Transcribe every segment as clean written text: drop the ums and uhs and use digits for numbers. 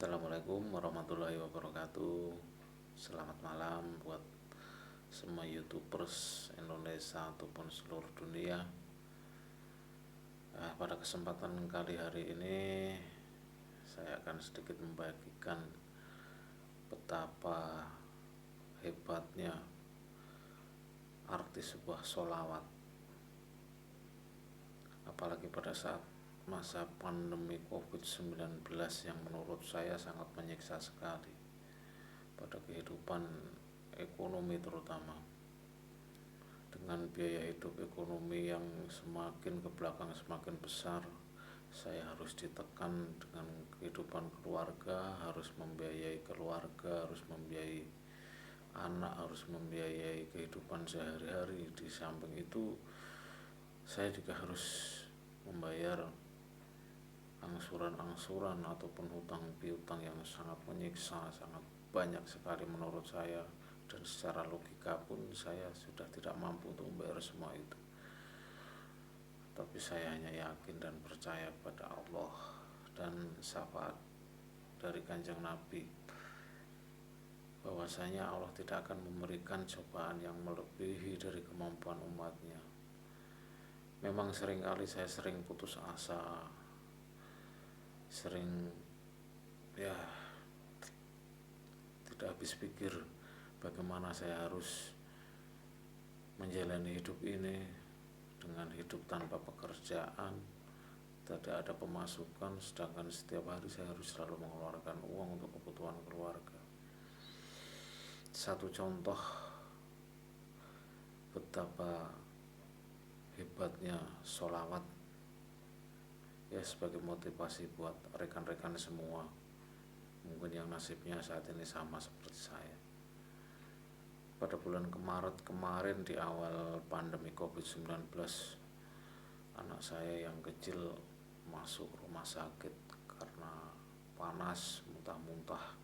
Assalamualaikum warahmatullahi wabarakatuh. Selamat malam buat semua YouTubers Indonesia ataupun seluruh dunia. Pada kesempatan kali hari ini saya akan sedikit membagikan betapa hebatnya arti sebuah sholawat, apalagi pada saat masa pandemi COVID-19 yang menurut saya sangat menyiksa sekali pada kehidupan ekonomi, terutama dengan biaya hidup ekonomi yang semakin ke belakang semakin besar. Saya harus ditekan dengan kehidupan keluarga, harus membiayai keluarga, harus membiayai anak, harus membiayai kehidupan sehari-hari. Di samping itu saya juga harus membayar angsuran ataupun hutang piutang yang sangat menyiksa, sangat banyak sekali menurut saya, dan secara logika pun saya sudah tidak mampu untuk membayar semua itu. Tapi saya hanya yakin dan percaya pada Allah dan syafaat dari Kanjeng Nabi bahwasanya Allah tidak akan memberikan cobaan yang melebihi dari kemampuan umatnya. Memang seringkali saya sering putus asa, sering tidak habis pikir bagaimana saya harus menjalani hidup ini dengan hidup tanpa pekerjaan, tidak ada pemasukan, sedangkan setiap hari saya harus selalu mengeluarkan uang untuk kebutuhan keluarga. Satu contoh betapa hebatnya sholawat sebagai motivasi buat rekan-rekan semua mungkin yang nasibnya saat ini sama seperti saya. Pada bulan Maret kemarin, di awal pandemi COVID-19, anak saya yang kecil masuk rumah sakit karena panas, muntah-muntah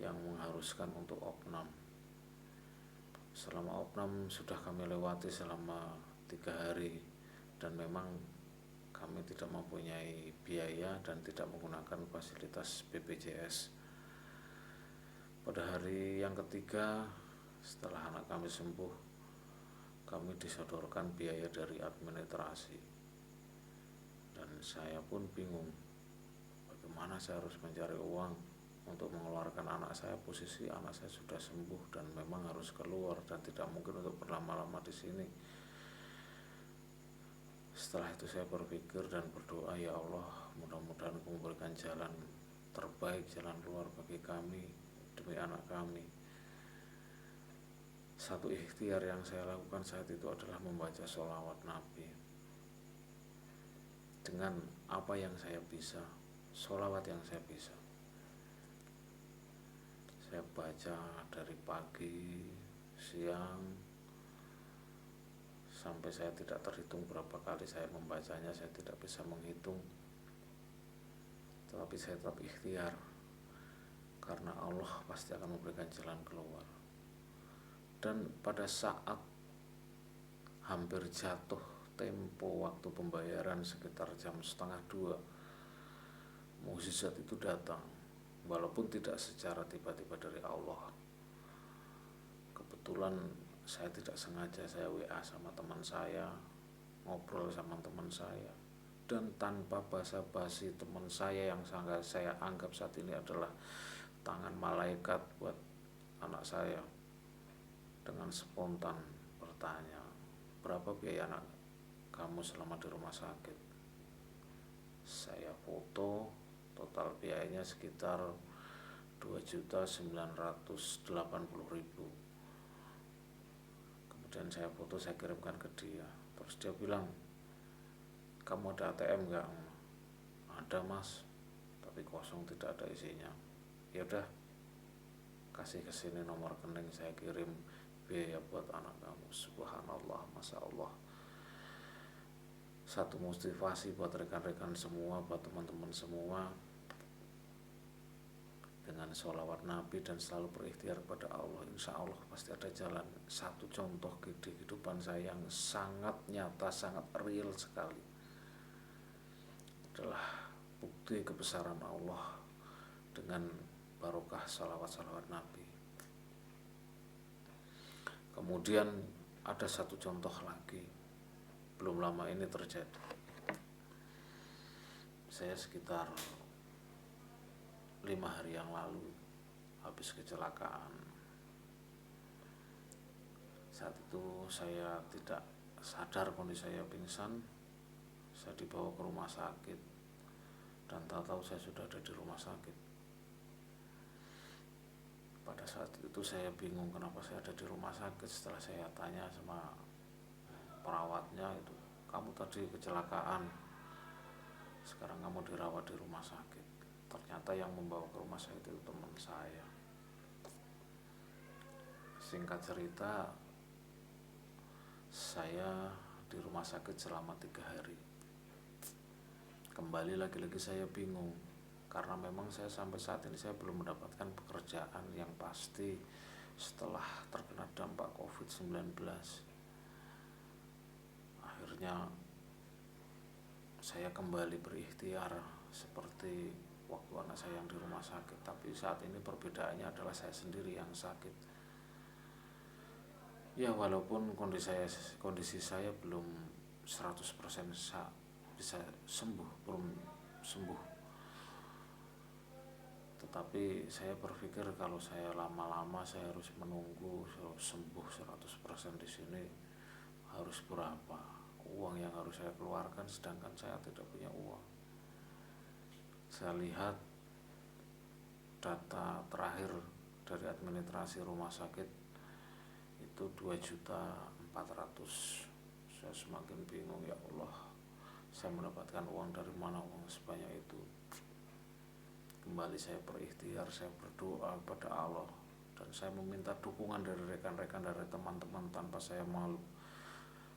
yang mengharuskan untuk opnam. Selama opnam sudah kami lewati selama 3 hari, dan memang kami tidak mempunyai biaya dan tidak menggunakan fasilitas BPJS. Pada hari yang ketiga setelah anak kami sembuh, kami disodorkan biaya dari administrasi, dan saya pun bingung bagaimana saya harus mencari uang untuk mengeluarkan anak saya. Posisi anak saya sudah sembuh dan memang harus keluar dan tidak mungkin untuk berlama-lama di sini. Setelah itu saya berpikir dan berdoa, ya Allah, mudah-mudahan Engkau memberikan jalan terbaik, jalan keluar bagi kami demi anak kami. Satu ikhtiar yang saya lakukan saat itu adalah membaca sholawat Nabi. Dengan apa yang saya bisa, sholawat yang saya bisa, saya baca dari pagi, siang, sampai saya tidak terhitung berapa kali saya membacanya. Saya tidak bisa menghitung, tetapi saya tetap ikhtiar karena Allah pasti akan memberikan jalan keluar. Dan pada saat hampir jatuh tempo waktu pembayaran sekitar jam 1:30, mukjizat itu datang, walaupun tidak secara tiba-tiba dari Allah. Kebetulan saya tidak sengaja, saya WA sama teman saya, ngobrol sama teman saya, dan tanpa basa-basi teman saya yang sangat saya anggap saat ini adalah tangan malaikat buat anak saya, dengan spontan bertanya, berapa biaya anak kamu selama di rumah sakit? Saya foto, total biayanya sekitar 2.980.000. Kemudian saya foto, saya kirimkan ke dia. Terus dia bilang, kamu ada ATM enggak? Ada mas, tapi kosong, tidak ada isinya. Ya udah, kasih ke sini nomor rekening, saya kirim biaya buat anak kamu. Subhanallah, masya Allah. Satu motivasi buat rekan-rekan semua, buat teman-teman semua, dengan sholawat Nabi dan selalu berikhtiar kepada Allah, insya Allah pasti ada jalan. Satu contoh di kehidupan saya yang sangat nyata, sangat real sekali, adalah bukti kebesaran Allah dengan barokah salawat-salawat Nabi. Kemudian ada satu contoh lagi, belum lama ini terjadi. Saya sekitar 5 hari yang lalu habis kecelakaan. Saat itu saya tidak sadar kondisi saya pingsan. Saya dibawa ke rumah sakit dan tahu saya sudah ada di rumah sakit. Pada saat itu saya bingung kenapa saya ada di rumah sakit. Setelah saya tanya sama perawatnya, itu kamu tadi kecelakaan, sekarang kamu dirawat di rumah sakit. Ternyata yang membawa ke rumah sakit itu teman saya. Singkat cerita, saya di rumah sakit selama 3 hari. Kembali lagi-lagi saya bingung, karena memang saya sampai saat ini saya belum mendapatkan pekerjaan yang pasti setelah terkena dampak COVID-19. Akhirnya saya kembali berikhtiar seperti waktu anak saya yang di rumah sakit. Tapi saat ini perbedaannya adalah saya sendiri yang sakit. Ya, walaupun kondisi saya belum 100% bisa sembuh, belum sembuh, tetapi saya berpikir kalau saya lama-lama saya harus menunggu sembuh 100% di sini, harus berapa uang yang harus saya keluarkan, sedangkan saya tidak punya uang. Saya lihat data terakhir dari administrasi rumah sakit itu 2.400.000. Saya semakin bingung, ya Allah, saya mendapatkan uang dari mana, uang sebanyak itu. Kembali saya berikhtiar, saya berdoa kepada Allah, dan saya meminta dukungan dari rekan-rekan, dari teman-teman tanpa saya malu.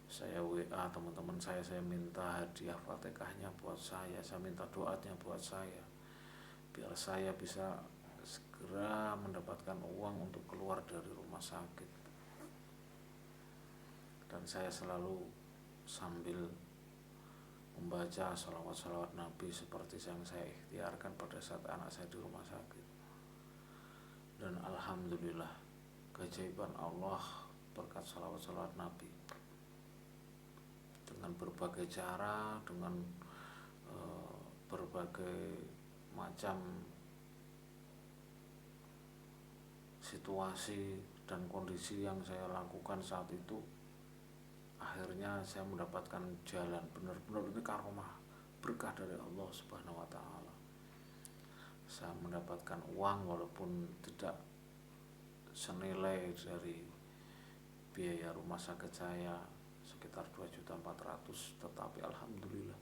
Saya WA teman-teman saya minta hadiah Fatihahnya buat saya minta doanya buat saya, biar saya bisa segera mendapatkan uang untuk keluar dari rumah sakit. Dan saya selalu sambil membaca salawat-salawat Nabi seperti yang saya ikhtiarkan pada saat anak saya di rumah sakit. Dan alhamdulillah, keajaiban Allah berkat salawat-salawat Nabi, dengan berbagai cara, dengan berbagai macam situasi dan kondisi yang saya lakukan saat itu, akhirnya saya mendapatkan jalan. Benar-benar ini karomah, berkah dari Allah Subhanahu wa Ta'ala. Saya mendapatkan uang walaupun tidak senilai dari biaya rumah sakit saya, sekitar 2.400.000, tetapi alhamdulillah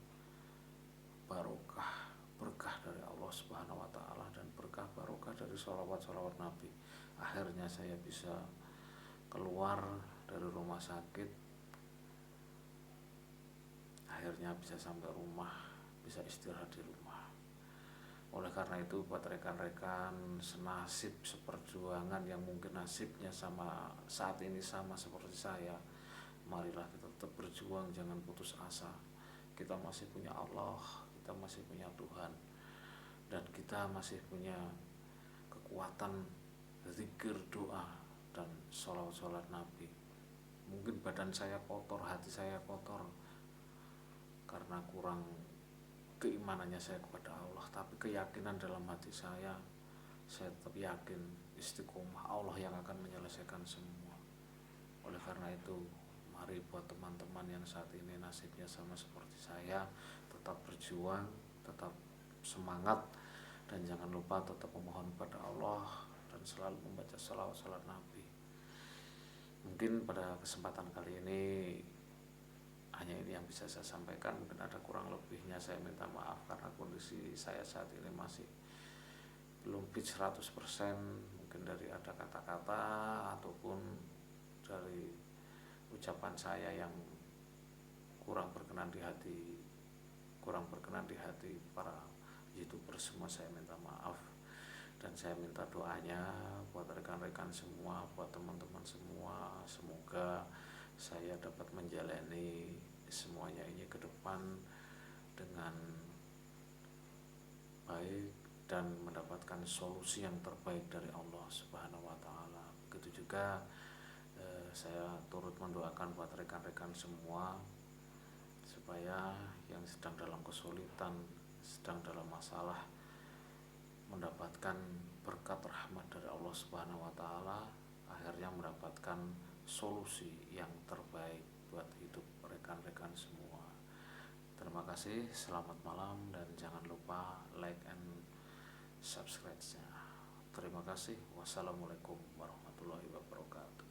berkah dari Allah Subhanahu wa Ta'ala dan berkah barokah dari sholawat-sholawat Nabi. Akhirnya saya bisa keluar dari rumah sakit, akhirnya bisa sampai rumah, bisa istirahat di rumah. Oleh karena itu, buat rekan-rekan senasib seperjuangan yang mungkin nasibnya sama saat ini sama seperti saya, marilah kita tetap berjuang, jangan putus asa. Kita masih punya Allah, kita masih punya Tuhan, dan kita masih punya kekuatan zikir, doa, dan sholawat Nabi. Mungkin badan saya kotor, hati saya kotor karena kurang keimanannya saya kepada Allah, tapi keyakinan dalam hati saya tetap yakin istiqomah, Allah yang akan menyelesaikan semua. Oleh karena itu, mari buat teman-teman yang saat ini nasibnya sama seperti saya, tetap berjuang, tetap semangat, dan jangan lupa tetap memohon kepada Allah dan selalu membaca salawat Nabi. Mungkin pada kesempatan kali ini hanya ini yang bisa saya sampaikan. Mungkin ada kurang lebihnya, saya minta maaf karena kondisi saya saat ini masih belum fit 100%. Mungkin dari ada kata-kata ataupun dari ucapan saya yang kurang berkenan di hati para YouTuber semua, saya minta maaf. Dan saya minta doanya buat rekan-rekan semua, buat teman-teman semua, semoga saya dapat menjalani semuanya ini ke depan dengan baik dan mendapatkan solusi yang terbaik dari Allah Subhanahu wa taala. Begitu juga saya turut mendoakan buat rekan-rekan semua supaya yang sedang dalam kesulitan, sedang dalam masalah, mendapatkan berkat rahmat dari Allah Subhanahu wa taala, akhirnya mendapatkan solusi yang terbaik buat hidup rekan-rekan semua. Terima kasih, selamat malam, dan jangan lupa like and subscribe-nya. Terima kasih. Wassalamualaikum warahmatullahi wabarakatuh.